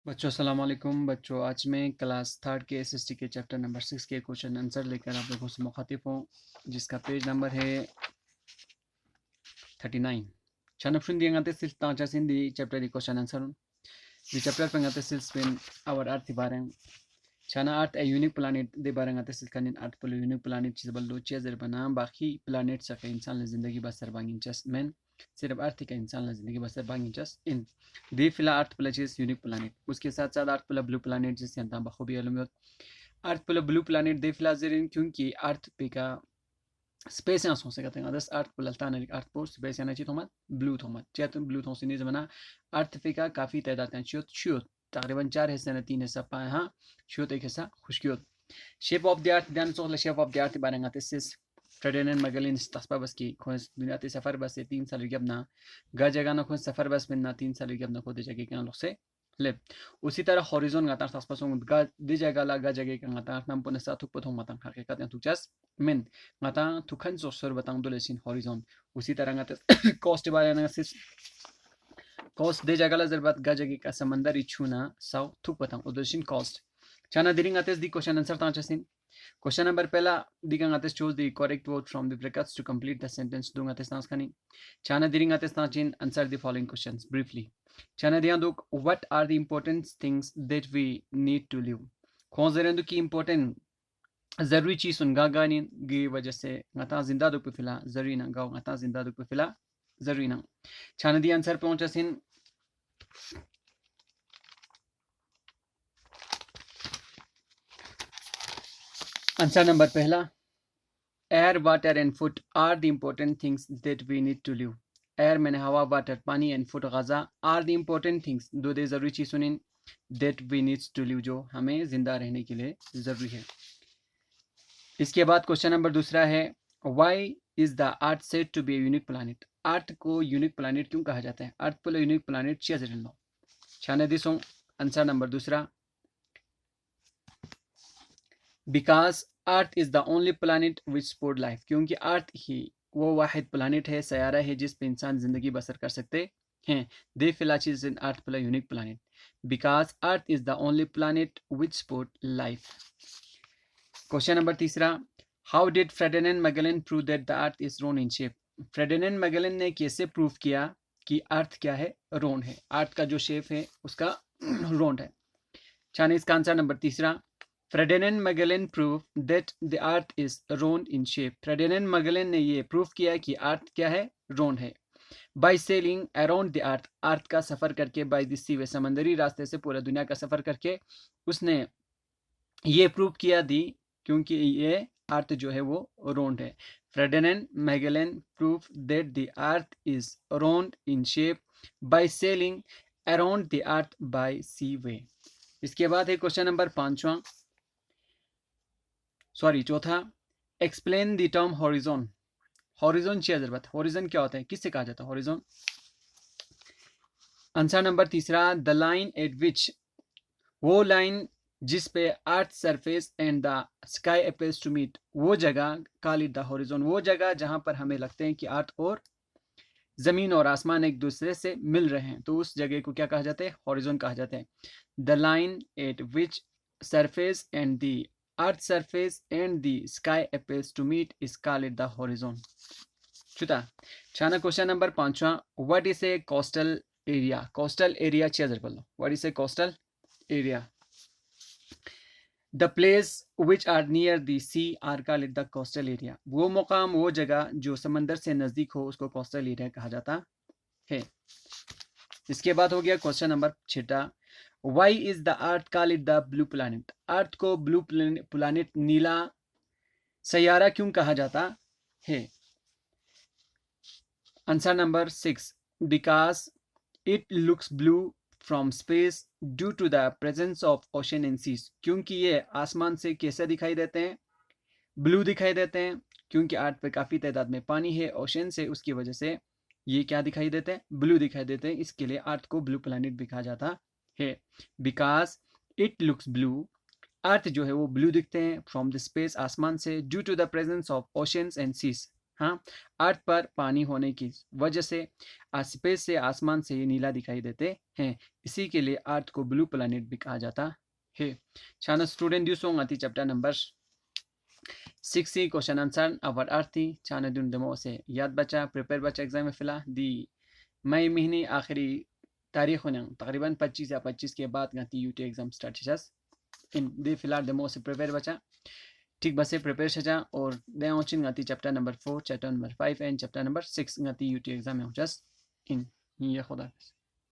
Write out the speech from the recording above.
बच्चों अस्सलाम वालेकुम। बच्चों आज मैं क्लास थर्ड के एसएसटी के चैप्टर नंबर 6 के क्वेश्चन आंसर लेकर आप लोगों से मुखातिब हूँ, जिसका पेज नंबर है 39. Chanapshun di ngate sil ta chasin di chapter di question answer. Di chapter pe ngate sil spin our earth barang. Chana earth a unique planet de barang ngate sil kanin earth polo unique planet चीज बल्लो chaser बना बाकी planet सके इंसान ला जिंदगी बसर बांगिन चस men सिर्फ अर्थ का इंसान ला जिंदगी बसर बांगिन चस इन दे फिला अर्थ प्लस चीज यूनिक प्लानिट उसके साथ साथ अर्थ प्लस ब्लू प्लानिट जिससे अंता बखूबी अलमियत अर्थ प्लस ब्लू प्लानिट दे फिला जरिन क्योंकि अर्थ पे का स्पेस यहाँ सोच सकते हैं दस अर्थ पलटता नहीं अर्थ पर स्पेस यहाँ चाहिए थोड़ा ब्लू थोड़ा चेत ब्लू थोड़ा नहीं जमाना अर्थ पे का काफ़ी तादाद हैं शुद्ध शुद्ध तकरीबन 4 हिस्से ने 3 हिस्सा पाए हाँ शुद्ध एक हिस्सा खुशकियोत शेप ऑफ द अर्थ ध्यान सोच ले शेप ऑफ द अर्थ बारे में आते सिस फ्रेडेनन मगलिन तस्बा बस की खोज दुनिया ते सफ़र बस से 3 साल की अपना गा जगह ना खोज सफ़र बस में ना 3 साल की अपना खोद जगह के लोग से ले उसी तरह हॉरिजॉन गाता तस्बा सोंग गा दी जगह ला गा जगह का गाता नाम पुनः साथुक पथों मतंग हकीकत या तुझस men ngata tukhan sosor batang dole sin horizon उसी तरह ngata coast बारे में सिस coast दे जगह ला जरबत गा जगह का समंदर इछुना साउ थुक batang उदोशिन coast chana diring ates di question answer ta chasin question number pehla digang ates choose the correct word from the brackets to complete the sentence dung ates nas kani chana diring ates ta chin answer the following questions briefly chana diyan duk what are the important things that we need to live कौन जरेंदु की important ज़रूरी चीज़ सुन गागानी की वजह से ngata जिंदा दुख पे फिला ज़रूरी ना गाओ ngata जिंदा दुख पे फिला ज़रूरी ना छान दी आंसर पहुंचा सिन आंसर नंबर पहला air water and food are the important things that we need to live air मैंने हवा वाटर पानी एंड फूड गज़ा आर द इम्पोर्टेंट थिंग्स दो दे ज़रूरी चीज़ सुनिन that we needs to live जो हमें जिंदा रहने के लिए ज़रूरी है इसके बाद क्वेश्चन नंबर दूसरा है why is the earth said to be unique planet earth को यूनिक प्लानिट क्यों कहा जाता है अर्थ को यूनिक प्लानिट चेजरिनो छाने दिसों आंसर नंबर दूसरा because earth is the only planet which support life क्योंकि अर्थ ही वो वाहिद प्लानिट है सयारा है जिस पे इंसान जिंदगी बसर कर सकते हैं दे फिलाच इज इन अर्थ प्ला unique planet because earth is the only planet which support life question number तीसरा how did Ferdinand Magellan prove that the earth is round in shape Ferdinand Magellan ने कैसे प्रूव किया कि अर्थ क्या है round है अर्थ का जो शेप है उसका रोन है चाने इसका आंसर नंबर तीसरा Ferdinand Magellan prove that the earth is round in shape Ferdinand Magellan ने ये प्रूव किया कि अर्थ क्या है रोन है by sailing around the earth earth का सफर करके बाय द सी वे समंदरी रास्ते से पूरा दुनिया का सफर करके उसने ये प्रूव किया दी क्योंकि ये अर्थ जो है वो राउंड है Ferdinand Magellan prove that the earth is round in shape by sailing around the earth by sea way इसके बाद है क्वेश्चन नंबर चौथा explain the term horizon horizon चेजरबत हॉरिजॉन क्या होता है किससे कहा जाता है हॉरिजॉन आंसर नंबर तीसरा द लाइन एट विच वो लाइन जिस पे earth surface and the sky appears to meet वो जगह कॉल इट द हॉरिजॉन वो जगह जहां पर हमें लगते हैं कि अर्थ और जमीन और आसमान एक दूसरे से मिल रहे हैं तो उस जगह को क्या कहा जाता है हॉरिजॉन कहा जाता है the line at which surface and the earth surface and the sky appears to meet is call it the horizon चुता छाना क्वेश्चन नंबर 5वां what is a coastal area चेजर कर लो what is a coastal area the place which are near the sea are called the coastal area वो मुकाम वो जगह जो समंदर से नज़दीक हो उसको कोस्टल एरिया कहा जाता है इसके बाद हो गया question number 6 why is the earth called the blue planet earth को ब्लू प्लैनेट नीला सैयारा क्यों कहा जाता है answer number 6 because it looks blue from space due to the presence of ocean and seas क्योंकि ये आसमान से कैसे दिखाई देते हैं ब्लू दिखाई देते हैं क्योंकि अर्थ पे काफ़ी तादाद में पानी है ओशन से उसकी वजह से ये क्या दिखाई देते हैं ब्लू दिखाई देते हैं इसके लिए अर्थ को ब्लू प्लैनेट भी कहा जाता है बिकॉज इट लुक्स ब्लू अर्थ जो है वो ब्लू दिखते हैं फ्रॉम द स्पेस आसमान से due to the presence of oceans and seas हाँ, अर्थ पर पानी होने की वजह से स्पेस से आसमान से नीला दिखाई देते हैं, इसी के लिए अर्थ को ब्लू प्लैनेट भी कहा जाता है। छाना स्टूडेंट दिवसों आती चैप्टर नंबर 6 क्वेश्चन आंसर अवर आरती छाना दुन दमो से याद बचा प्रिपेयर बचा एग्जाम में फिला दी मई महीने आखिरी तारीख होने तकरीबन 25 या 25 के बाद गती यूटी एग्जाम स्टार्ट इन दे फिलहाल दमो से प्रिपेयर बचा ठीक बसे प्रिपेयर छजा और दे ऑचिन गती chapter number 4 chapter number 5 and chapter number 6 गती यूटी एग्जाम में इन ये खुदा